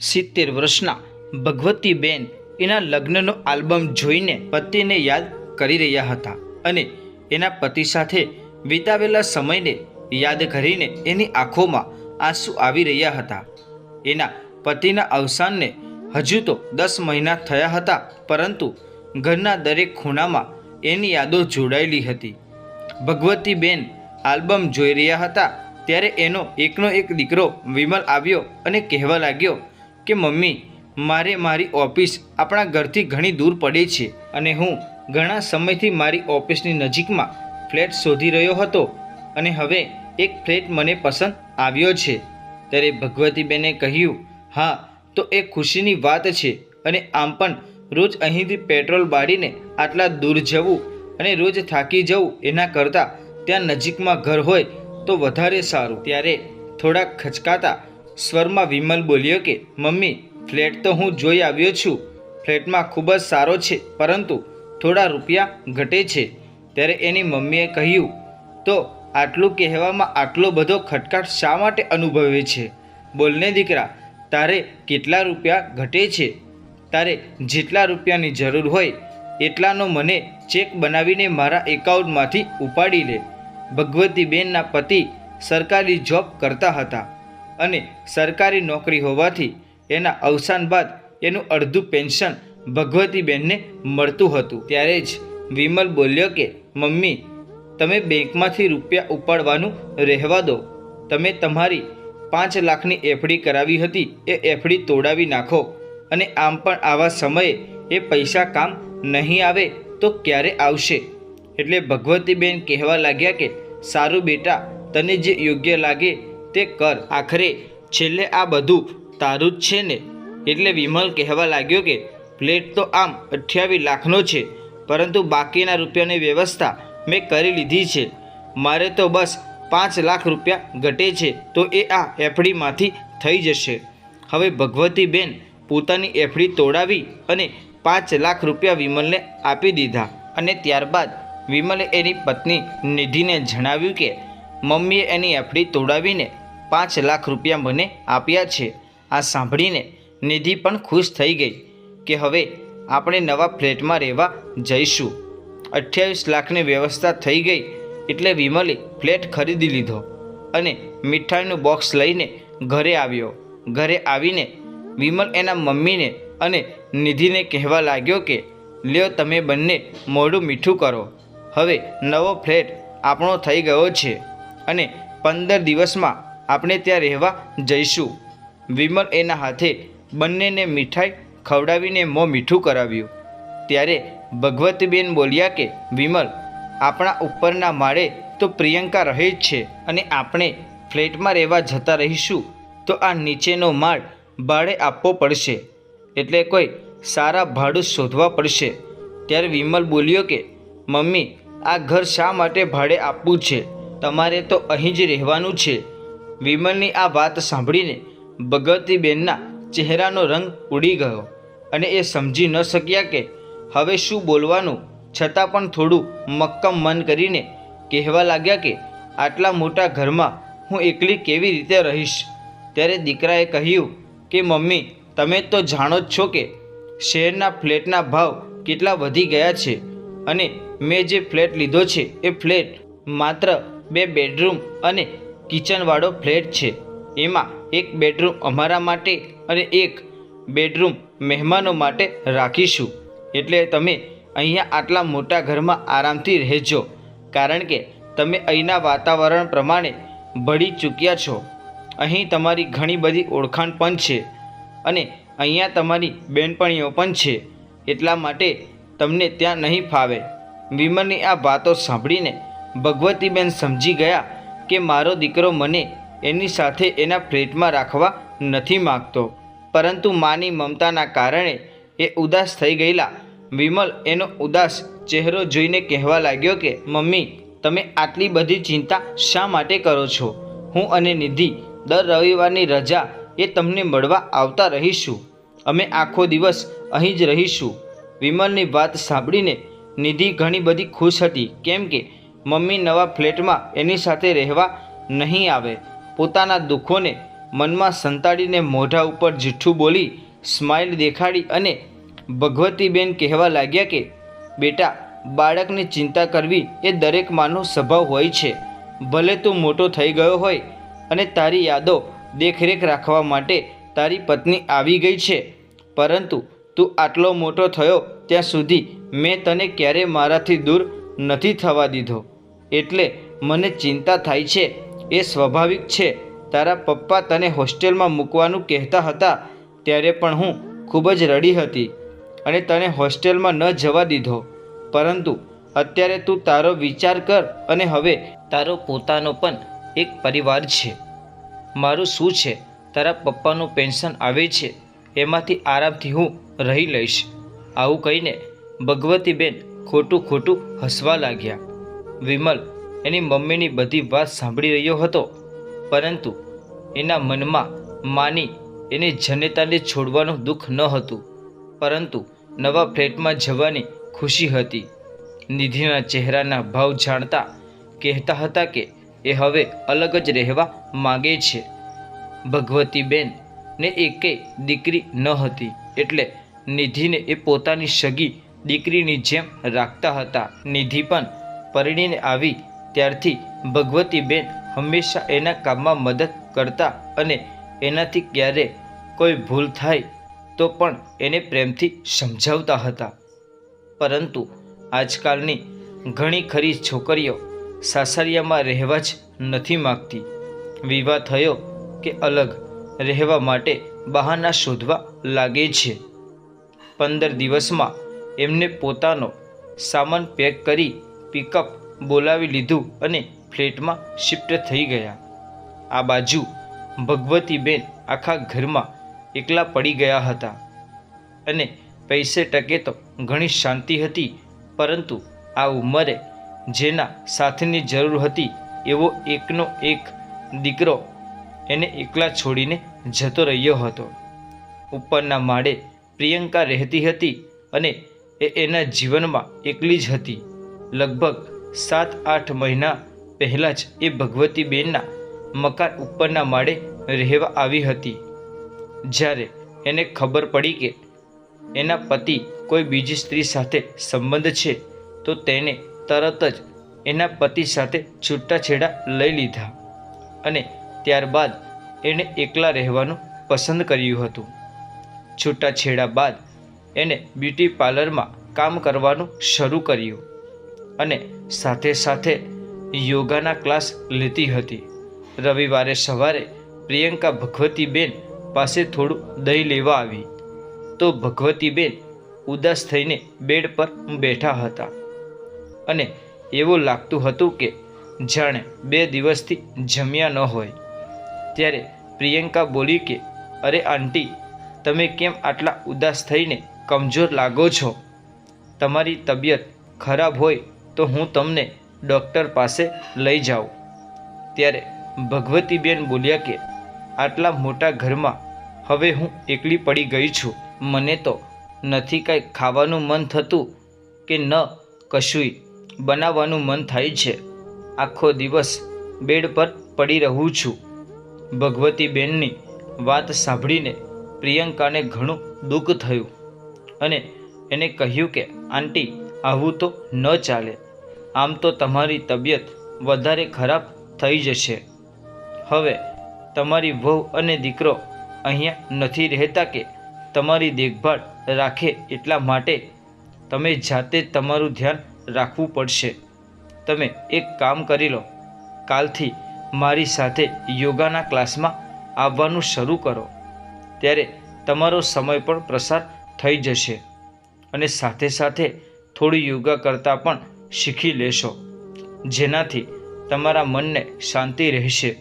70 વર્ષના ભગવતીબેન એના લગ્નનો આલ્બમ જોઈને પતિને યાદ કરી રહ્યા હતા અને એના પતિ સાથે વિતાવેલા સમયને યાદ કરીને એની આંખોમાં આંસુ આવી રહ્યા હતા. એના પતિના અવસાનને હજુ તો 10 મહિના થયા હતા, પરંતુ ઘરના દરેક ખૂણામાં એની યાદો જોડાયેલી હતી. ભગવતીબેન આલ્બમ જોઈ રહ્યા હતા ત્યારે એનો એકનો એક દીકરો વિમલ આવ્યો અને કહેવા લાગ્યો કે મમ્મી, મારે મારી ઓફિસ આપણા ઘરથી ઘણી દૂર પડે છે અને હું ઘણા સમયથી મારી ઓફિસની નજીકમાં ફ્લેટ શોધી રહ્યો હતો અને હવે એક ફ્લેટ મને પસંદ આવ્યો છે. ત્યારે ભગવતીબેને કહ્યું, હા, તો એ ખુશીની વાત છે અને આમ પણ રોજ અહીંથી પેટ્રોલ બાળીને આટલા દૂર જવું અને રોજ થાકી જવું એના કરતાં ત્યાં નજીકમાં ઘર હોય તો વધારે સારું. ત્યારે થોડા ખચકાતા સ્વરમાં વિમલ બોલ્યો કે મમ્મી, ફ્લેટ તો હું જોઈ આવ્યો છું. ફ્લેટમાં ખૂબ જ સારો છે, પરંતુ થોડા રૂપિયા ઘટે છે. ત્યારે એની મમ્મીએ કહ્યું, તો આટલું કહેવામાં આટલો બધો ખટકાટ શા માટે અનુભવે છે? બોલને દીકરા, તારે કેટલા રૂપિયા ઘટે છે? તારે જેટલા રૂપિયાની જરૂર હોય એટલાનો મને ચેક બનાવીને મારા એકાઉન્ટમાંથી ઉપાડી લે. ભગવતીબેનના પતિ સરકારી જોબ કરતા હતા અને સરકારી નોકરી હોવાથી એના અવસાન બાદ એનું અડધું પેન્શન ભગવતીબેનને મળતું હતું. ત્યારે જ વિમલ બોલ્યો કે મમ્મી, તમે બેંકમાંથી રૂપિયા ઉપાડવાનું રહેવા દો. તમે તમારી 5 લાખની એફડી કરાવી હતી એ એફડી તોડાવી નાખો અને આમ પણ આવા સમયે એ પૈસા કામ નહીં આવે તો ક્યારે આવશે? એટલે ભગવતીબેન કહેવા લાગ્યા કે સારું બેટા, તને જે યોગ્ય લાગે તે કર. આખરે છેલ્લે આ બધું તારું જ છે ને? એટલે વિમલ કહેવા લાગ્યો કે ફ્લેટ તો આમ 28 લાખનો છે, પરંતુ બાકીના રૂપિયાની વ્યવસ્થા મેં કરી લીધી છે. મારે તો બસ 5 લાખ રૂપિયા ઘટે છે તો એ આ એફડીમાંથી થઈ જશે. હવે ભગવતીબેન પોતાની એફડી તોડાવી અને 5 લાખ રૂપિયા વિમલને આપી દીધા. અને ત્યારબાદ વિમલે એની પત્ની નિધિને જણાવ્યું કે મમ્મીએ એની એફડી તોડાવીને 5 લાખ રૂપિયા મને આપ્યા છે. આ સાંભળીને નિધિ પણ ખુશ થઈ ગઈ કે હવે આપણે નવા ફ્લેટમાં રહેવા જઈશું. 28 લાખની વ્યવસ્થા થઈ ગઈ એટલે વિમલે ફ્લેટ ખરીદી લીધો અને મીઠાઈનું બોક્સ લઈને ઘરે આવ્યો. ઘરે આવીને વિમલ એના મમ્મીને અને નિધિને કહેવા લાગ્યો કે લ્યો, તમે બંને મોઢું મીઠું કરો. હવે નવો ફ્લેટ આપણો થઈ ગયો છે અને 15 દિવસમાં આપણે ત્યાં રહેવા જઈશું. વિમલ એના હાથે બંનેને મીઠાઈ ખવડાવીને મોં મીઠું કરાવ્યું. ત્યારે ભગવતીબેન બોલ્યા કે વિમલ, આપણા ઉપરના માળે તો પ્રિયંકા રહે જ છે અને આપણે ફ્લેટમાં રહેવા જતા રહીશું તો આ નીચેનો માળ ભાડે આપવો પડશે, એટલે કોઈ સારા ભાડું શોધવા પડશે. ત્યારે વિમલ બોલ્યો કે મમ્મી, આ ઘર શા માટે ભાડે આપવું છે? તમારે તો અહીં જ રહેવાનું છે. વિમલની આ વાત સાંભળીને ભગવતીબેનના ચહેરાનો રંગ ઉડી ગયો અને એ સમજી ન શક્યા કે હવે શું બોલવાનું. છતાં પણ થોડું મક્કમ મન કરીને કહેવા લાગ્યા કે આટલા મોટા ઘરમાં હું એકલી કેવી રીતે રહીશ? ત્યારે દીકરાએ કહ્યું કે મમ્મી, તમે તો જાણો જ છો કે શહેરના ફ્લેટના ભાવ કેટલા વધી ગયા છે અને મેં જે ફ્લેટ લીધો છે એ ફ્લેટ માત્ર 2 બેડરૂમ અને કિચનવાળો ફ્લેટ છે. એમાં 1 બેડરૂમ અમારા માટે અને 1 બેડરૂમ મહેમાનો માટે રાખીશું. એટલે તમે અહીંયા આટલા મોટા ઘરમાં આરામથી રહેજો, કારણ કે તમે અહીંના વાતાવરણ પ્રમાણે ભળી ચૂક્યા છો. અહીં તમારી ઘણી બધી ઓળખાણ પણ છે અને અહીંયા તમારી બહેનપણીઓ પણ છે, એટલા માટે તમને ત્યાં નહીં ફાવે. વિમલની આ વાતો સાંભળીને ભગવતીબેન સમજી ગયા કે મારો દીકરો મને એની સાથે એના ફ્લેટમાં રાખવા નથી માગતો, પરંતુ માની મમતાના કારણે એ ઉદાસ થઈ ગયેલા. વિમલ એનો ઉદાસ ચહેરો જોઈને કહેવા લાગ્યો કે મમ્મી, તમે આટલી બધી ચિંતા શા માટે કરો છો? હું અને નિધિ દર રવિવારની રજા એ તમને મળવા આવતા રહીશું. અમે આખો દિવસ અહીં જ રહીશું. વિમલની વાત સાંભળીને નિધિ ઘણી બધી ખુશ હતી, કેમ કે મમ્મી નવા ફ્લેટમાં એની સાથે રહેવા નહીં આવે. પોતાના દુઃખોને મનમાં સંતાડીને મોઢા ઉપર જૂઠું બોલી સ્માઇલ દેખાડી અને ભગવતીબેન કહેવા લાગ્યા કે બેટા, બાળકની ચિંતા કરવી એ દરેક માનો સ્વભાવ હોય છે. ભલે તું મોટો થઈ ગયો હોય અને તારી યાદો દેખરેખ રાખવા માટે તારી પત્ની આવી ગઈ છે, પરંતુ તું આટલો મોટો થયો ત્યાં સુધી મેં તને ક્યારેય મારાથી દૂર નથી થવા દીધો. એટલે મને ચિંતા થાય છે. એ સ્વાભાવિક છે. તારા પપ્પા તને હોસ્ટેલમાં મૂકવાનું કહેતા હતા ત્યારે પણ હું ખૂબ જ રડી હતી અને તને હોસ્ટેલમાં ન જવા દીધો. પરંતુ અત્યારે તું તારો વિચાર કર અને હવે તારો પોતાનો પણ એક પરિવાર છે. મારું શું છે, તારા પપ્પાનું પેન્શન આવે છે એમાંથી આરામથી હું રહી લઈશ. આવું કહીને ભગવતીબેન ખોટું ખોટું હસવા લાગ્યા. વિમલ એની મમ્મીની બધી વાત સાંભળી રહ્યો હતો, પરંતુ એના મનમાં માની એને જનેતાને છોડવાનું દુઃખ ન હતું, પરંતુ નવા ફ્લેટમાં જવાની ખુશી હતી. નિધિના ચહેરાના ભાવ જાણતા કહેતા હતા કે એ હવે અલગ જ રહેવા માગે છે. ભગવતીબેનને એકેય દીકરી ન હતી, એટલે નિધિને એ પોતાની સગી દીકરીની જેમ રાખતા હતા. નિધિ પણ પરણીને આવી ત્યારથી ભગવતીબેન હંમેશા એના કામમાં મદદ કરતા અને એનાથી ક્યારે કોઈ ભૂલ થાય તો પણ એને પ્રેમથી સમજાવતા હતા. પરંતુ આજકાલની ઘણી ખરી છોકરીઓ સાસરિયામાં રહેવા જ નથી માગતી. વિવાહ થયો કે અલગ રહેવા માટે બહાના શોધવા લાગે છે. 15 દિવસમાં એમને પોતાનો સામાન પેક કરી પિકઅપ બોલાવી લીધું અને ફ્લેટમાં શિફ્ટ થઈ ગયા. આ બાજુ ભગવતીબેન આખા ઘરમાં એકલા પડી ગયા હતા અને પૈસે ટકે તો ઘણી શાંતિ હતી, પરંતુ આ ઉંમરે જેના સાથની જરૂર હતી એવો એકનો એક દીકરો એને એકલા છોડીને જતો રહ્યો હતો. ઉપરના માળે પ્રિયંકા રહેતી હતી અને એ એના જીવનમાં એકલી જ હતી. લગભગ 7-8 મહિના પહેલાં જ એ ભગવતીબેનના મકાન ઉપરના માળે રહેવા આવી હતી. જ્યારે એને ખબર પડી કે એના પતિ કોઈ બીજી સ્ત્રી સાથે સંબંધ છે તો તેને તરત જ એના પતિ સાથે છૂટાછેડા લઈ લીધા અને ત્યારબાદ એણે એકલા રહેવાનું પસંદ કર્યું હતું. છૂટાછેડા બાદ એણે બ્યુટી પાર્લરમાં કામ કરવાનું શરૂ કર્યું અને સાથે સાથે યોગાના ક્લાસ લેતી હતી. રવિવારે સવારે પ્રિયંકા ભગવતીબેન પાસે થોડું દહીં લેવા આવી તો ભગવતીબેન ઉદાસ થઈને બેડ પર બેઠા હતા અને એવું લાગતું હતું કે જાણે 2 દિવસથી જમ્યા ન હોય. ત્યારે પ્રિયંકા બોલી કે અરે આંટી, તમે કેમ આટલા ઉદાસ થઈને કમજોર લાગો છો? તમારી તબિયત ખરાબ હોય તો હું તમને ડૉક્ટર પાસે લઈ જાઉં. ત્યારે ભગવતીબેન બોલ્યા કે આટલા મોટા ઘરમાં હવે હું એકલી પડી ગઈ છું. મને તો નથી કાંઈ ખાવાનું મન થતું કે ન કશુંય બનાવવાનું મન થાય છે. આખો દિવસ બેડ પર પડી રહું છું. ભગવતીબેનની વાત સાંભળીને પ્રિયંકાને ઘણું દુઃખ થયું અને એને કહ્યું કે આંટી, આવું તો ન ચાલે. આમ તો તમારી તબિયત વધારે ખરાબ થઈ જશે. હવે તમારી વહુ અને દીકરો અહીંયા નથી રહેતા કે તમારી દેખભાળ રાખે, એટલા માટે તમે જાતે જ તમારું ધ્યાન રાખવું પડશે. તમે એક કામ કરી લો, કાલથી મારી સાથે યોગાના ક્લાસમાં આવવાનું શરૂ કરો. ત્યારે તમારો સમય પણ પ્રસાર થઈ જશે અને સાથે સાથે થોડું યોગા કરતાં પણ શીખી લેશો, જેનાથી તમારા મનને શાંતિ રહેશે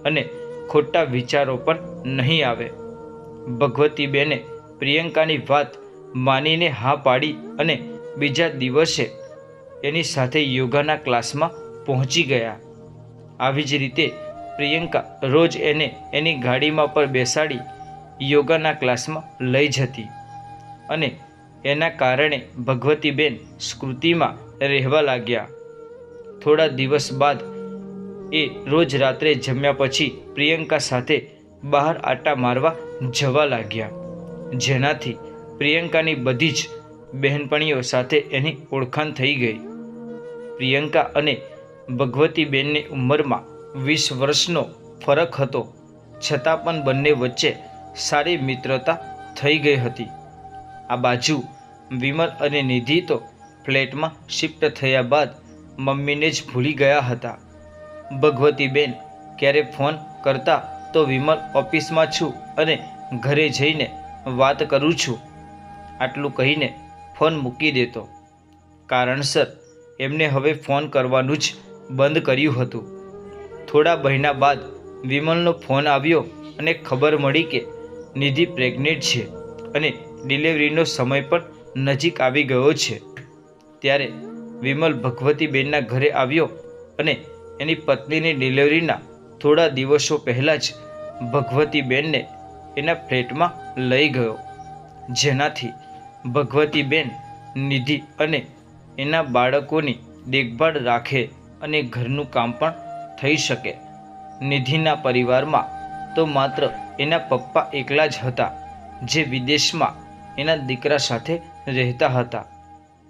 અને ખોટા વિચારો પણ નહીં આવે. ભગવતીબેને પ્રિયંકાની વાત માનીને હા પાડી અને બીજા દિવસે એની સાથે યોગાના ક્લાસમાં પહોંચી ગયા. આવી જ રીતે પ્રિયંકા રોજ એને એની ગાડીમાં પર બેસાડી યોગાના ક્લાસમાં લઈ જતી અને એના કારણે ભગવતીબેન સ્મૃતિમાં રહેવા લાગ્યા. થોડા દિવસ બાદ એ રોજ રાત્રે જમ્યા પછી પ્રિયંકા સાથે બહાર આટા મારવા જવા લાગ્યા, જેનાથી પ્રિયંકાની બધી જ બહેનપણીઓ સાથે એની ઓળખાણ થઈ ગઈ. પ્રિયંકા અને ભગવતીબેનની ઉંમરમાં 20 વર્ષનો ફરક હતો, છતાં પણ બંને વચ્ચે સારી મિત્રતા થઈ ગઈ હતી. આ બાજુ વિમલ અને નિધિ તો ફ્લેટમાં શિફ્ટ થયા બાદ મમ્મીને જ ભૂલી ગયા હતા. ભગવતીબેન ક્યારે ફોન કરતા તો વિમલ ઓફિસમાં છું અને ઘરે જઈને વાત કરું છું, આટલું કહીને ફોન મૂકી દેતો. કારણસર એમને હવે ફોન કરવાનું જ બંધ કર્યું હતું. થોડા મહિના બાદ વિમલનો ફોન આવ્યો અને ખબર મળી કે નિધિ પ્રેગ્નેન્ટ છે અને ડિલિવરીનો સમય પણ નજીક આવી ગયો છે. ત્યારે વિમલ ભગવતીબેનના ઘરે આવ્યો અને એની પત્નીની ડિલિવરીના થોડા દિવસો પહેલાં જ ભગવતીબેનને એના ફ્લેટમાં લઈ ગયો, જેનાથી ભગવતીબેન નિધિ અને એના બાળકોની દેખભાળ રાખે અને ઘરનું કામ પણ થઈ શકે. નિધિના પરિવારમાં તો માત્ર એના પપ્પા એકલા જ હતા, જે વિદેશમાં એના દીકરા સાથે રહેતા હતા.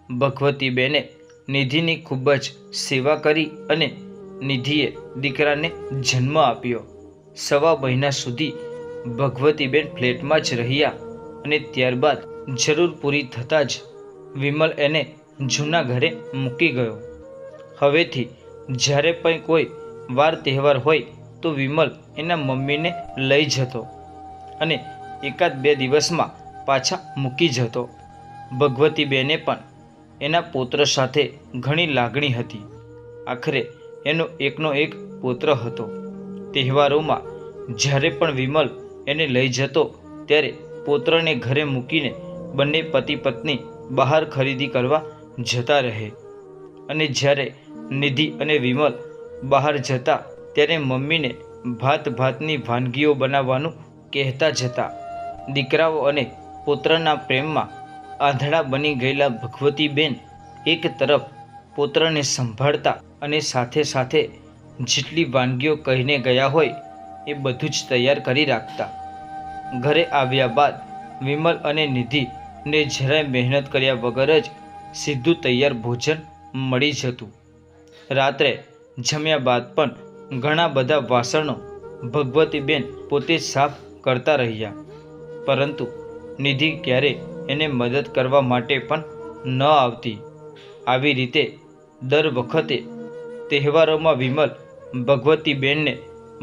ભગવતીબેને નિધિની ખૂબ જ સેવા કરી અને નિધિએ દીકરાને જન્મ આપ્યો. 1.25 મહિના સુધી ભગવતીબેન ફ્લેટમાં જ રહ્યા અને ત્યારબાદ જરૂર પૂરી થતાં જ વિમલ એને જૂના ઘરે મૂકી ગયો. હવેથી જ્યારે પણ કોઈ વાર તહેવાર હોય તો વિમલ એના મમ્મીને લઈ જતો અને 1-2 દિવસમાં પાછા મૂકી જતો. ભગવતીબેને પણ એના પૌત્ર સાથે ઘણી લાગણી હતી. આખરે એનો એકનો એક પુત્ર હતો. તહેવારોમાં જ્યારે પણ વિમલ એને લઈ જતો ત્યારે પૌત્રને ઘરે મૂકીને બંને પતિ પત્ની બહાર ખરીદી કરવા જતા રહે અને જ્યારે નિધિ અને વિમલ બહાર જતા ત્યારે મમ્મીને ભાતની વાનગીઓ બનાવવાનું કહેતા જતા. દીકરાઓ અને પુત્રના પ્રેમમાં આંધળા બની ગયેલા ભગવતીબેન એક તરફ પુત્રને સંભાળતા અને સાથે સાથે જેટલી વાનગીઓ કહીને ગયા હોય એ બધું જ તૈયાર કરી રાખતા. ઘરે આવ્યા બાદ વિમલ અને નિધિને જરાય મહેનત કર્યા વગર જ સીધું તૈયાર ભોજન મળી જતું. રાત્રે જમ્યા બાદ પણ ઘણા બધા વાસણો ભગવતીબેન પોતે સાફ કરતા રહ્યા, પરંતુ નિધિ ક્યારે એને મદદ કરવા માટે પણ ન આવતી. આવી રીતે દર વખતે તહેવારોમાં વિમલ ભગવતીબેનને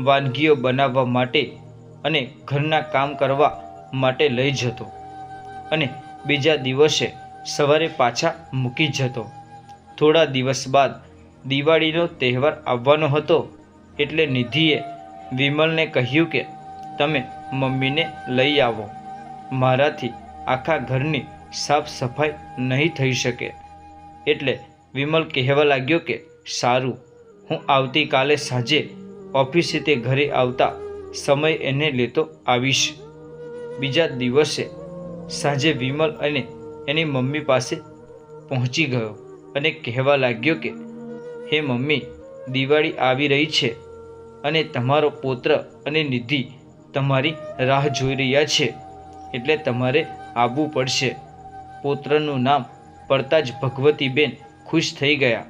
વાનગીઓ બનાવવા માટે અને ઘરના કામ કરવા માટે લઈ જતો અને બીજા દિવસે સવારે પાછા મૂકી જતો. થોડા દિવસ બાદ દિવાળીનો તહેવાર આવવાનો હતો એટલે નિધિએ વિમલને કહ્યું કે તમે મમ્મીને લઈ આવો, મારાથી આખા ઘરની સાફ સફાઈ નહીં થઈ શકે. એટલે વિમલ કહેવા લાગ્યો કે સારું, હું આવતીકાલે સાંજે ઓફિસેથી ઘરે આવતા સમય એને લેતો આવીશ. બીજા દિવસે સાંજે વિમલ અને એની મમ્મી પાસે પહોંચી ગયો અને કહેવા લાગ્યો કે હે મમ્મી, દિવાળી આવી રહી છે અને તમારો પુત્ર અને નિધિ તમારી રાહ જોઈ રહ્યા છે, એટલે તમારે આવવું પડશે. પુત્રનું નામ પડતા જ ભગવતીબેન ખુશ થઈ ગયા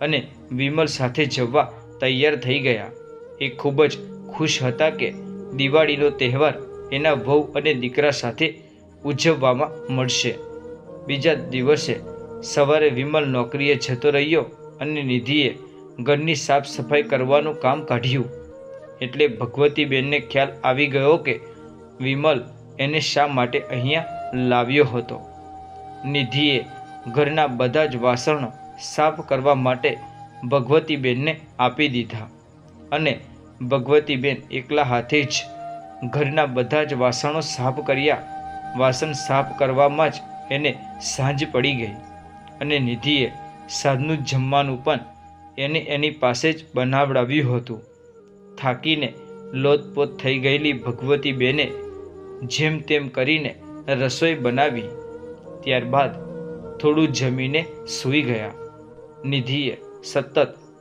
અને વિમલ સાથે જવા તૈયાર થઈ ગયા. એ ખૂબ જ ખુશ હતા કે દિવાળીનો તહેવાર એના વહુ અને દીકરા સાથે ઉજવવામાં મળશે. બીજા દિવસે સવારે વિમલ નોકરીએ જતો રહ્યો અને નિધિએ ઘરની સાફ સફાઈ કરવાનું કામ કાઢ્યું. એટલે ભગવતીબેનને ખ્યાલ આવી ગયો કે વિમલ એને શા માટે અહીંયા લાવ્યો હતો. નિધિએ ઘરના બધા જ વાસણો સાફ કરવા માટે ભગવતીબેનને આપી દીધા અને ભગવતીબેન એકલા હાથે જ ઘરના બધા જ વાસણો સાફ કર્યા. વાસણ સાફ કરવામાં જ એને સાંજ પડી ગઈ અને નિધિએ સાંજનું જમવાનું પણ એને એની પાસે જ બનાવડાવ્યું હતું. થાકીને લોથપોથ થઈ ગયેલી ભગવતીબેને જેમ તેમ કરીને રસોઈ બનાવી. ત્યારબાદ થોડું જમીને સૂઈ ગયા. નિધિએ સતત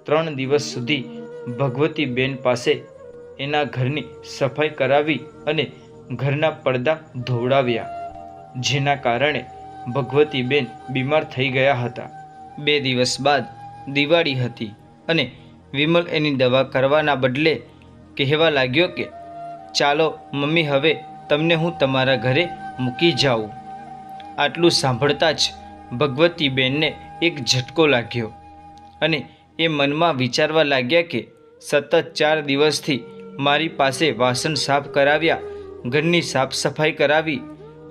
3 દિવસ સુધી ભગવતીબેન પાસે એના ઘરની સફાઈ કરાવી અને ઘરના પડદા ધોવડાવ્યા, જેના કારણે ભગવતીબેન બીમાર થઈ ગયા હતા. 2 દિવસ બાદ દિવાળી હતી અને વિમલ એની દવા કરવાના બદલે કહેવા લાગ્યો કે ચાલો મમ્મી, હવે તમને હું તમારા ઘરે મૂકી જાઉં. આટલું સાંભળતા જ ભગવતીબેનને એક ઝટકો લાગ્યો અને એ મનમાં વિચારવા લાગ્યા કે સતત 4 દિવસથી મારી પાસે વાસણ સાફ કરાવ્યા, ઘરની સાફ સફાઈ કરાવી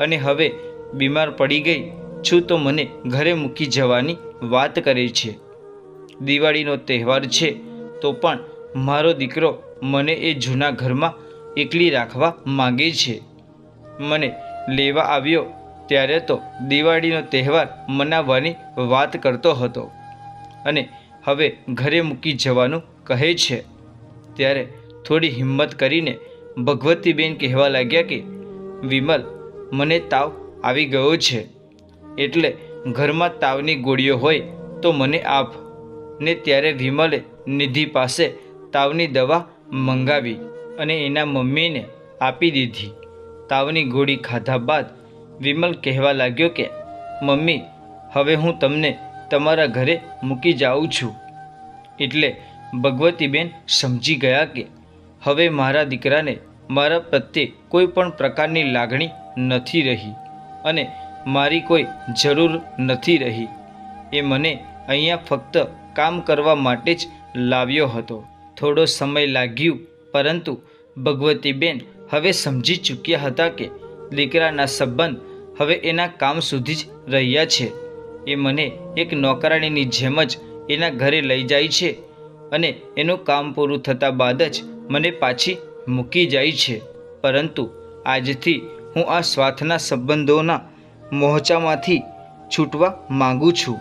અને હવે બીમાર પડી ગઈ છું તો મને ઘરે મૂકી જવાની વાત કરે છે. દિવાળીનો તહેવાર છે તો પણ મારો દીકરો મને એ જૂના ઘરમાં એકલી રાખવા માગે છે. મને લેવા આવ્યો ત્યારે તો દિવાળીનો તહેવાર મનાવવાની વાત કરતો હતો અને હવે ઘરે મૂકી જવાનું કહે છે. ત્યારે થોડી હિંમત કરીને ભગવતીબેન કહેવા લાગ્યા કે વિમલ, મને તાવ આવી ગયો છે, એટલે ઘરમાં તાવની ગોળીઓ હોય તો મને આપ. ને ત્યારે વિમલે નિધિ પાસે તાવની દવા મંગાવી અને એના મમ્મીને આપી દીધી. તાવની ગોળી ખાધા બાદ વિમલ કહેવા લાગ્યો કે મમ્મી, હવે હું તમને તમારા ઘરે મૂકી જાઉં છું. એટલે ભગવતીબેન સમજી ગયા કે હવે મારા દીકરાને મારા પ્રત્યે કોઈ પણ પ્રકારની લાગણી નથી રહી અને મારી કોઈ જરૂર નથી રહી. એ મને અહીંયા ફક્ત કામ કરવા માટે જ લાવ્યો હતો. થોડો સમય લાગ્યું, પરંતુ ભગવતીબેન હવે સમજી ચૂક્યા હતા કે દીકરાના સંબંધ હવે એના કામ સુધી જ રહ્યા છે. એ મને એક નોકરાણીની જેમ જ એના ઘરે લઈ જાય છે અને એનું કામ પૂરું થતાં બાદ જ મને પાછી મૂકી જાય છે. પરંતુ આજથી હું આ સ્વાર્થના સંબંધોના મોહચામાંથી છૂટવા માગું છું.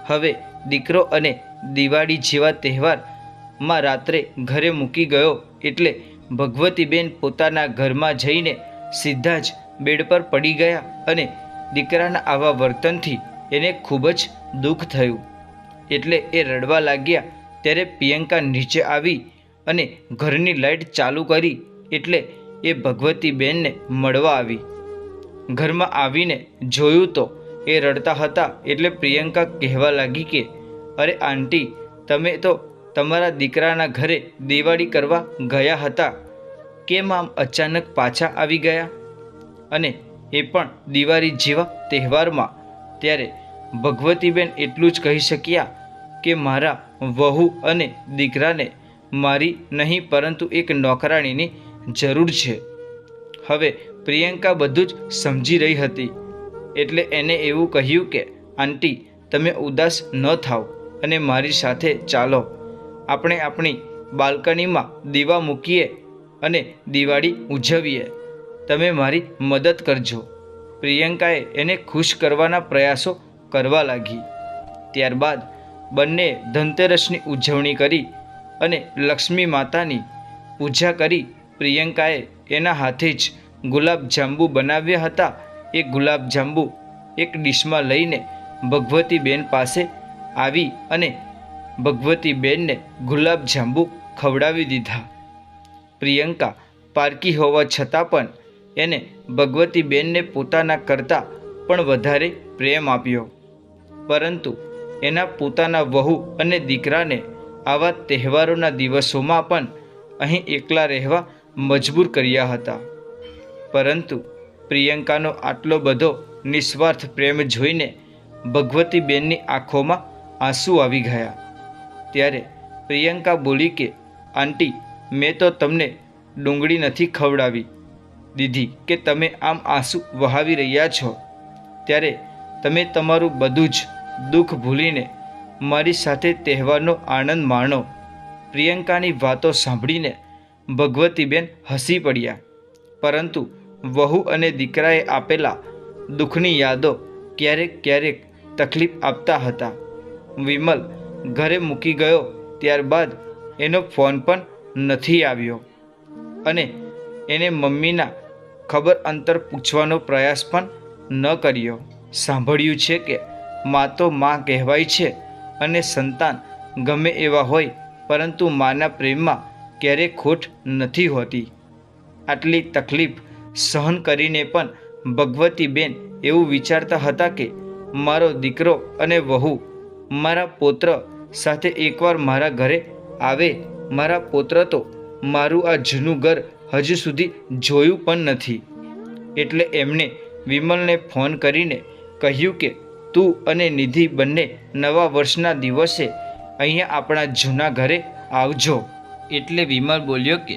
હવે દીકરો અને દિવાળી જેવા તહેવારમાં રાત્રે ઘરે મૂકી ગયો એટલે ભગવતીબેન પોતાના ઘરમાં જઈને સીધા જ બેડ પર પડી ગયા અને દીકરાના આવા વર્તનથી એને ખૂબ જ દુઃખ થયું. એટલે એ રડવા લાગ્યા. ત્યારે પ્રિયંકા નીચે આવી અને ઘરની લાઇટ ચાલુ કરી એટલે એ ભગવતીબેનને મળવા આવી. ઘરમાં આવીને જોયું તો એ રડતા હતા. એટલે પ્રિયંકા કહેવા લાગી કે અરે આંટી, તમે તો તમારા દીકરાના ઘરે દિવાળી કરવા ગયા હતા, કેમ આમ અચાનક પાછા આવી ગયા, અને એ પણ દિવાળી જેવા તહેવારમાં? ત્યારે ભગવતીબેન એટલું જ કહી શક્યા કે મારા વહુ અને દીકરાને મારી નહીં પરંતુ એક નોકરાણીની જરૂર છે. હવે પ્રિયંકા બધું જ સમજી રહી હતી એટલે એને એવું કહ્યું કે આંટી, તમે ઉદાસ ન થાઓ અને મારી સાથે ચાલો. આપણે આપણી બાલ્કનીમાં દીવા મૂકીએ અને દિવાળી ઉજવીએ. તમે મારી મદદ કરજો. પ્રિયંકાએ એને ખુશ કરવાના પ્રયાસો કરવા લાગી. ત્યારબાદ બંને ધનતેરસની ઉજવણી કરી અને લક્ષ્મી માતાની પૂજા કરી. પ્રિયંકાએ એના હાથે જ ગુલાબજાંબુ બનાવ્યા હતા. એ ગુલાબજાંબુ એક ડીશમાં લઈને ભગવતીબેન પાસે આવી અને ભગવતીબેનને ગુલાબજાંબુ ખવડાવી દીધા. પ્રિયંકા પારકી હોવા છતાં પણ એને ભગવતીબેનને પોતાના કરતાં પણ વધારે પ્રેમ આપ્યો. પરંતુ એના પોતાના વહુ અને દીકરાને આવા તહેવારોના દિવસોમાં પણ અહીં એકલા રહેવા મજબૂર કર્યા હતા. પરંતુ પ્રિયંકાનો આટલો બધો નિસ્વાર્થ પ્રેમ જોઈને ભગવતીબેનની આંખોમાં આંસુ આવી ગયા. ત્યારે પ્રિયંકા બોલી કે આંટી, મેં તો તમને ડુંગળી નથી ખવડાવી દીધી કે તમે આમ આંસુ વહાવી રહ્યા છો. ત્યારે તમે તમારું બધું જ દુઃખ ભૂલીને મારી સાથે તહેવારનો આનંદ માણો. પ્રિયંકાની વાતો સાંભળીને ભગવતીબેન હસી પડ્યા. પરંતુ વહુ અને દીકરાએ આપેલા દુઃખની યાદો ક્યારેક ક્યારેક તકલીફ આપતા હતા. વિમલ ઘરે મૂકી ગયો ત્યારબાદ એનો ફોન પણ નથી આવ્યો અને એને મમ્મીના ખબર અંતર પૂછવાનો પ્રયાસ પણ ન કર્યો. સાંભળ્યું છે કે મા તો મા કહેવાય છે અને સંતાન ગમે એવા હોય પરંતુ માના પ્રેમમાં ક્યારેય ખોટ નથી હોતી. આટલી તકલીફ સહન કરીને પણ ભગવતીબેન એવું વિચારતા હતા કે મારો દીકરો અને વહુ મારા પૌત્ર સાથે એકવાર મારા ઘરે આવે. મારા પૌત્ર તો મારું આ જૂનું ઘર હજુ સુધી જોયું પણ નથી. એટલે એમણે વિમલને ફોન કરીને કહ્યું કે તું અને નિધિ બંને નવા વર્ષના દિવસે અહીંયા આપણા જૂના ઘરે આવજો. એટલે વિમલ બોલ્યો કે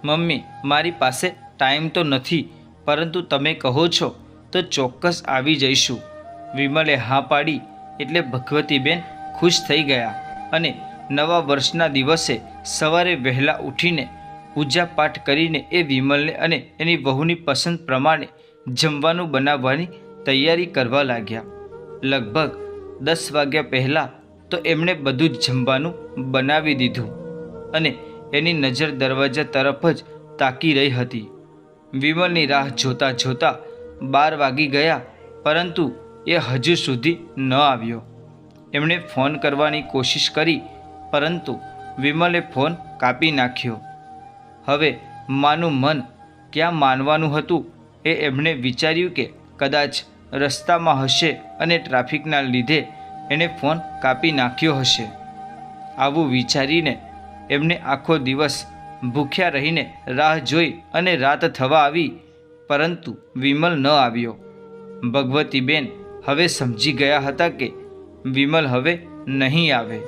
મમ્મી, મારી પાસે ટાઈમ તો નથી, પરંતુ તમે કહો છો તો ચોક્કસ આવી જઈશું. વિમલે હા પાડી એટલે ભગવતીબેન ખુશ થઈ ગયા અને નવા વર્ષના દિવસે સવારે વહેલા ઉઠીને પૂજા પાઠ કરીને એ વિમલને અને એની વહુની પસંદ પ્રમાણે જમવાનું બનાવવાની તૈયારી કરવા લાગ્યા. લગભગ 10 વાગ્યા પહેલાં તો એમણે બધું જ જમવાનું બનાવી દીધું અને એની નજર દરવાજા તરફ જ તાકી રહી હતી. વિમલની રાહ જોતાં જોતાં 12 વાગી ગયા, પરંતુ એ હજુ સુધી ન આવ્યો. એમણે ફોન કરવાની કોશિશ કરી, પરંતુ વિમલે ફોન કાપી નાખ્યો. હવે માનું મન ક્યાં માનવાનું હતું એ એમણે વિચાર્યું કે કદાચ રસ્તામાં હશે અને ટ્રાફિકના લીધે એણે ફોન કાપી નાખ્યો હશે. આવું વિચારીને એમને આખો દિવસ ભૂખ્યા રહીને રાહ જોઈ અને રાત થવા આવી, પરંતુ વિમલ ન આવ્યો. ભગવતીબેન હવે સમજી ગયા હતા કે વિમલ હવે નહીં આવે.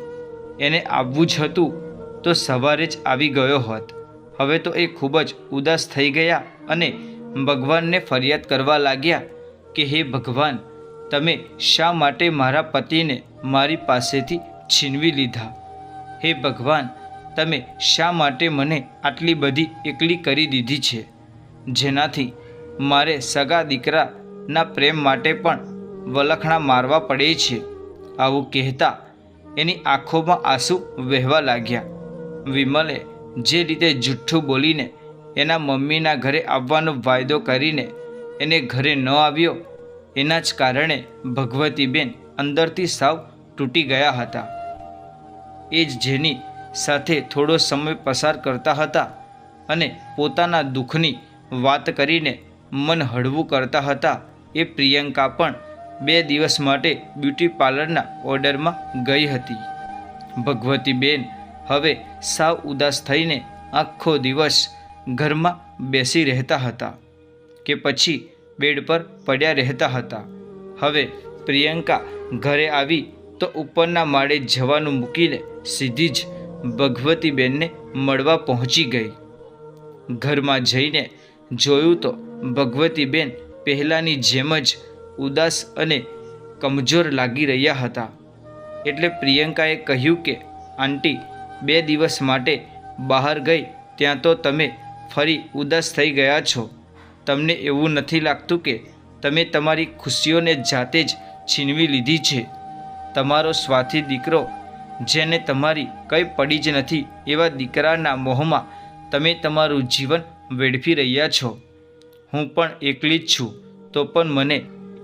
એને આવવું જ હતું તો સવારે જ આવી ગયો હોત. હવે તો એ ખૂબ જ ઉદાસ થઈ ગયા અને ભગવાનને ફરિયાદ કરવા લાગ્યા કે હે ભગવાન, તમે શા માટે મારા પતિને મારી પાસેથી છીનવી લીધા? હે ભગવાન, તમે શા માટે મને આટલી બધી એકલી કરી દીધી છે, જેનાથી મારે સગા દીકરાના પ્રેમ માટે પણ વલખણા મારવા પડે છે? આવું કહેતા એની આંખોમાં આંસુ વહેવા લાગ્યા. વિમલે જે રીતે જુઠ્ઠું બોલીને એના મમ્મીના ઘરે આવવાનો વાયદો કરીને એને ઘરે ન આવ્યો, એના જ કારણે ભગવતીબેન અંદરથી સાવ તૂટી ગયા હતા. એ જ જેની સાથે થોડો સમય પસાર કરતા હતા અને પોતાના દુઃખની વાત કરીને મન હળવું કરતા હતા, એ પ્રિયંકા પણ 2 દિવસ માટે બ્યુટી પાર્લરના ઓર્ડરમાં ગઈ હતી. ભગવતીબેન હવે સાવ ઉદાસ થઈને આખો દિવસ ઘરમાં બેસી રહેતા હતા કે પછી બેડ પર પડ્યા રહેતા હતા. હવે પ્રિયંકા ઘરે આવી તો ઉપરના માળે જવાનું મૂકીને સીધી જ ભગવતીબેનને મળવા પહોંચી ગઈ. ઘરમાં જઈને જોયું તો ભગવતીબેન પહેલાંની જેમ જ ઉદાસ અને કમજોર લાગી રહ્યા હતા. એટલે પ્રિયંકાએ કહ્યું કે આંટી 2 દિવસ માટે બહાર ગઈ ત્યાં તો તમે ફરી ઉદાસ થઈ ગયા છો. તમને એવું નથી લાગતું કે તમે તમારી ખુશીઓને જાતે જ છીનવી લીધી છે? તમારો સ્વાથી દીકરો, જેને તમારી કંઈ પડી જ નથી, એવા દીકરાના મોહમાં તમે તમારું જીવન વેડફી રહ્યા છો. હું પણ એકલી જ છું, તો પણ મને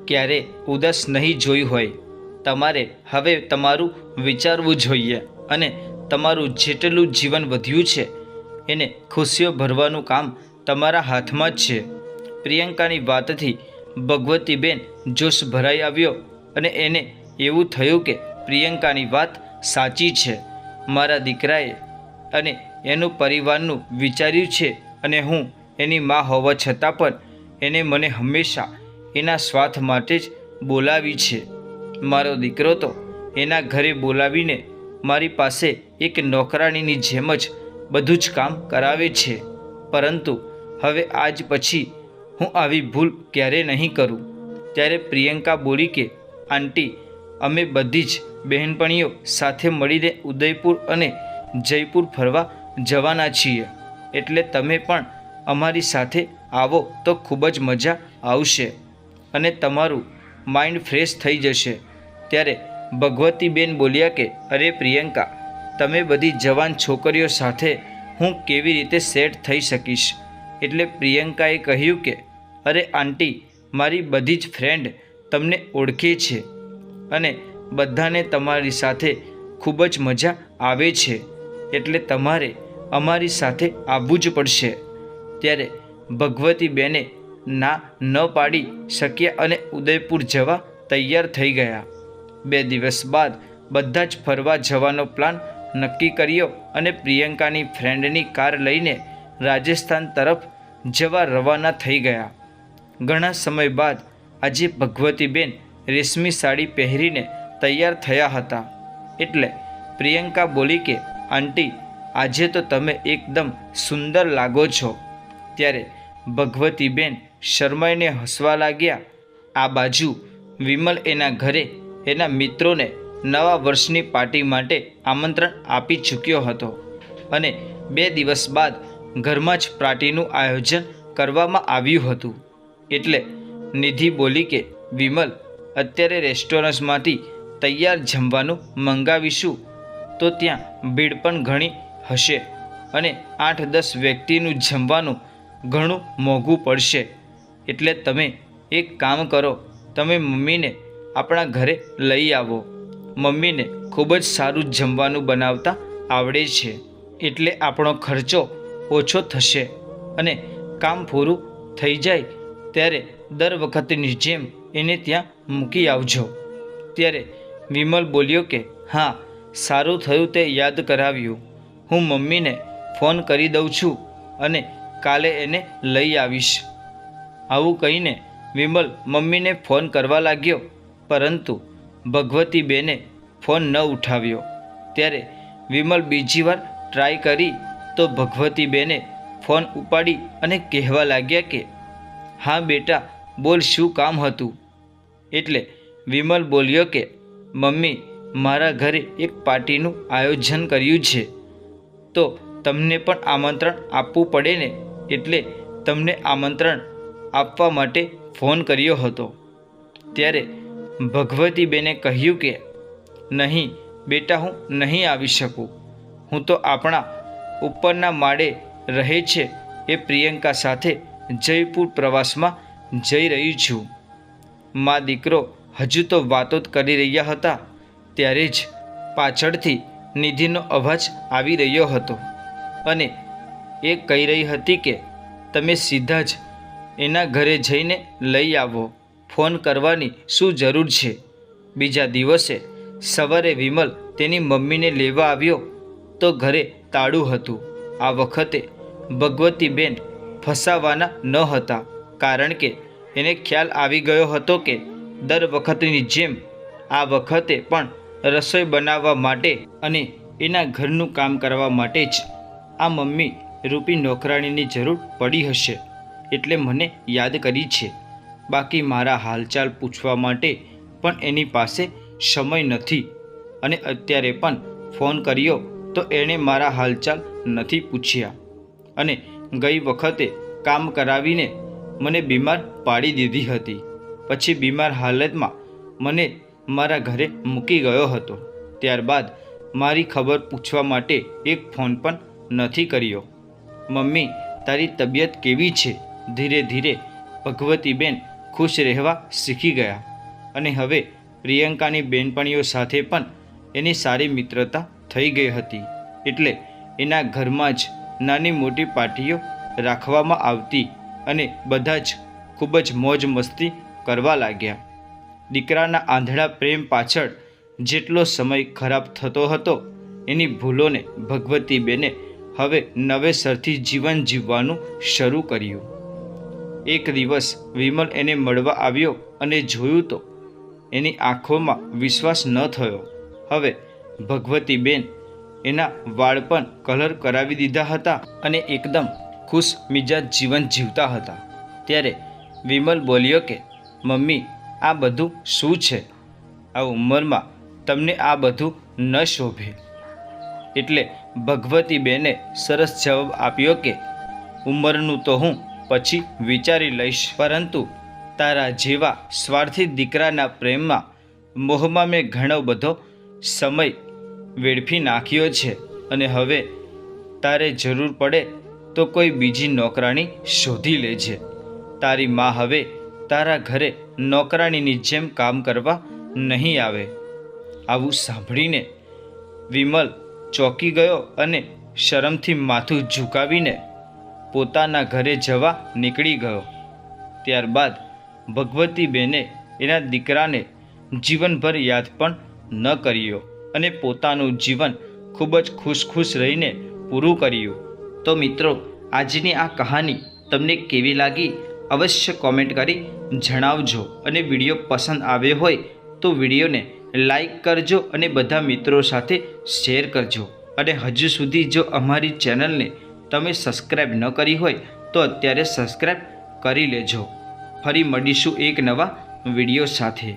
ક્યારે ઉદાસ નહીં જોઈ હોય. તમારે હવે તમારું વિચારવું જોઈએ અને તમારું જેટલું જીવન વધ્યું છે એને ખુશીઓ ભરવાનું કામ તમારા હાથમાં જ છે. પ્રિયંકાની વાતથી ભગવતીબેન જોશ ભરાઈ આવ્યો અને એને એવું થયું કે પ્રિયંકાની વાત સાચી છે. મારા દીકરાએ અને એનું પરિવારનું વિચાર્યું છે અને હું એની મા હોવા છતાં પણ એને મને હંમેશા એના સ્વાર્થ માટે જ બોલાવી છે. મારો દીકરો તો એના ઘરે બોલાવીને મારી પાસે એક નોકરાણીની જેમ જ બધું જ કામ કરાવે છે. પરંતુ હવે આજ પછી હું આવી ભૂલ ક્યારે નહીં કરું. ત્યારે પ્રિયંકા બોલી કે આંટી, અમે બધી જ બહેનપણીઓ સાથે મળીને ઉદયપુર અને જયપુર ફરવા જવાના છીએ, એટલે તમે પણ અમારી સાથે આવો તો ખૂબ જ મજા આવશે અને તમારું માઇન્ડ ફ્રેશ થઈ જશે. ત્યારે ભગવતીબેન બોલ્યા કે અરે પ્રિયંકા, તમે બધી જવાન છોકરીઓ સાથે હું કેવી રીતે સેટ થઈ શકીશ? એટલે પ્રિયંકાએ કહ્યું કે અરે આંટી, મારી બધી જ ફ્રેન્ડ તમને ઓળખે છે અને બધાને તમારી સાથે ખૂબ જ મજા આવે છે, એટલે તમારે અમારી સાથે આવવું જ પડશે. ત્યારે ભગવતીબેને ના ન પાડી શક્યા અને ઉદયપુર જવા તૈયાર થઈ ગયા. 2 દિવસ બાદ બધા જ ફરવા જવાનો પ્લાન નક્કી કર્યો અને પ્રિયંકાની ફ્રેન્ડની કાર લઈને રાજસ્થાન તરફ જવા રવાના થઈ ગયા. ઘણા સમય બાદ આજે ભગવતીબેન રેશમી સાડી પહેરીને તૈયાર થયા હતા. એટલે પ્રિયંકા બોલી કે આંટી, આજે તો તમે એકદમ સુંદર લાગો છો. ત્યારે ભગવતીબેન શરમાઈને હસવા લાગ્યા. આ બાજુ વિમલ એના ઘરે એના મિત્રોને નવા વર્ષની પાર્ટી માટે આમંત્રણ આપી ચૂક્યો હતો અને 2 દિવસ બાદ ઘરમાં જ પાર્ટીનું આયોજન કરવામાં આવ્યું હતું. એટલે નિધિ બોલી કે વિમલ, અત્યારે રેસ્ટોરન્ટમાંથી તૈયાર જમવાનું મંગાવીશું તો ત્યાં ભીડ પણ ઘણી હશે અને 8-10 વ્યક્તિનું જમવાનું ઘણું મોંઘું પડશે. એટલે તમે એક કામ કરો, તમે મમ્મીને આપણા ઘરે લઈ આવો. મમ્મીને ખૂબ જ સારું જમવાનું બનાવતા આવડે છે, એટલે આપણો ખર્ચો ઓછો થશે અને કામ પૂરું થઈ જાય ત્યારે દર વખતની જેમ એને ત્યાં મૂકી આવજો. ત્યારે વિમલ બોલ્યો કે હા, સારું થયું તે યાદ કરાવ્યું. હું મમ્મીને ફોન કરી દઉં છું અને કાલે એને લઈ આવીશ. આવું કહીને વિમલ મમ્મીને ફોન કરવા લાગ્યો, પરંતુ ભગવતીબેને ફોન ન ઉઠાવ્યો. ત્યારે વિમલ બીજી વાર ટ્રાય કરી તો ભગવતીબેને ફોન ઉપાડી અને કહેવા લાગ્યા કે હા બેટા, બોલ, શું કામ હતું? એટલે વિમલ બોલ્યો કે મમ્મી, મારા ઘરે એક પાર્ટીનું આયોજન કર્યું છે તો તમને પણ આમંત્રણ આપવું પડે ને, એટલે તમને આમંત્રણ આપવા માટે ફોન કર્યો હતો. ત્યારે ભગવતીબેને કહ્યું કે નહીં બેટા, હું નહીં આવી શકું. હું તો આપણા ઉપરના માળે રહે છે એ પ્રિયંકા સાથે જયપુર પ્રવાસમાં જઈ રહી છું. મા દીકરો હજુ તો વાતો જ કરી રહ્યા હતા ત્યારે જ પાછળથી નિધિનો અવાજ આવી રહ્યો હતો અને એ કહી રહી હતી કે તમે સીધા જ એના ઘરે જઈને લઈ આવો. ફોન કરવાની શું જરૂર છે? બીજા દિવસે સવારે વિમલ તેની મમ્મીને લેવા આવ્યો તો ઘરે તાળું હતું. આ વખતે ભગવતીબેન ફસાવાના ન હતા, કારણ કે એને ખ્યાલ આવી ગયો હતો કે દર વખતની જેમ આ વખતે પણ રસોઈ બનાવવા માટે અને એના ઘરનું કામ કરવા માટે જ આ મમ્મી રૂપી નોકરાણીની જરૂર પડી હશે, એટલે મને યાદ કરી છે. બાકી મારા હાલચાલ પૂછવા માટે પણ એની પાસે સમય નથી અને અત્યારે પણ ફોન કર્યો તો એણે મારા હાલચાલ નથી પૂછ્યા અને ગઈ વખતે કામ કરાવીને મને બીમાર પાડી દીધી હતી. પછી બીમાર હાલતમાં મને મારા ઘરે મૂકી ગયો હતો. ત્યારબાદ મારી ખબર પૂછવા માટે એક ફોન પણ નથી કર્યો. મમ્મી, તારી તબિયત કેવી છે? ધીરે ધીરે ભગવતીબેન ખુશ રહેવા શીખી ગયા અને હવે પ્રિયંકાની બેનપણીઓ સાથે પણ એની સારી મિત્રતા થઈ ગઈ હતી. એટલે એના ઘરમાં જ નાની મોટી પાર્ટીઓ રાખવામાં આવતી અને બધા જ ખૂબ જ મોજ મસ્તી કરવા લાગ્યા. દીકરાના આંધળા પ્રેમ પાછળ જેટલો સમય ખરાબ થતો હતો, એની ભૂલોને ભગવતીબેને હવે નવેસરથી જીવન જીવવાનું શરૂ કર્યું. એક દિવસ વિમલ એને મળવા આવ્યો અને જોયું તો એની આંખોમાં વિશ્વાસ ન થયો. હવે ભગવતીબેન એના વાળ પણ કલર કરાવી દીધા હતા અને એકદમ ખુશ મિજાજ જીવન જીવતા હતા. ત્યારે વિમલ બોલ્યો કે મમ્મી, આ બધું શું છે? આ ઉંમરમાં તમને આ બધું ન શોભે. એટલે ભગવતીબેને સરસ જવાબ આપ્યો કે ઉંમરનું તો હું પછી વિચારી લઈશ, પરંતુ તારા જેવા સ્વાર્થી દીકરાના પ્રેમમાં મોહમાં મેં ઘણો બધો સમય વેડફી નાખ્યો છે અને હવે તારે જરૂર પડે તો કોઈ બીજી નોકરાણી શોધી લેજે. તારી મા હવે તારા ઘરે નોકરાણીની જેમ કામ કરવા નહીં આવે. આવું સાંભળીને વિમલ ચોંકી ગયો અને શરમથી માથું ઝુકાવીને પોતાના ઘરે જવા નીકળી ગયો. ત્યારબાદ ભગવતીબેને એના દીકરાને જીવનભર યાદ પણ ન કર્યો અને પોતાનું જીવન ખૂબ જ ખુશ રહીને પૂરું કર્યું. તો મિત્રો, આજની આ કહાની તમને કેવી લાગી અવશ્ય કોમેન્ટ કરી જણાવજો. અને વિડીયો પસંદ આવ્યો હોય તો વિડીયોને લાઈક કરજો અને બધા મિત્રો સાથે શેર કરજો. અને હજુ સુધી જો અમારી ચેનલને તમે સબસ્ક્રાઈબ ન કરી હોય તો અત્યારે સબસ્ક્રાઈબ કરી લેજો. ફરી મળીશું એક નવા વિડીયો સાથે.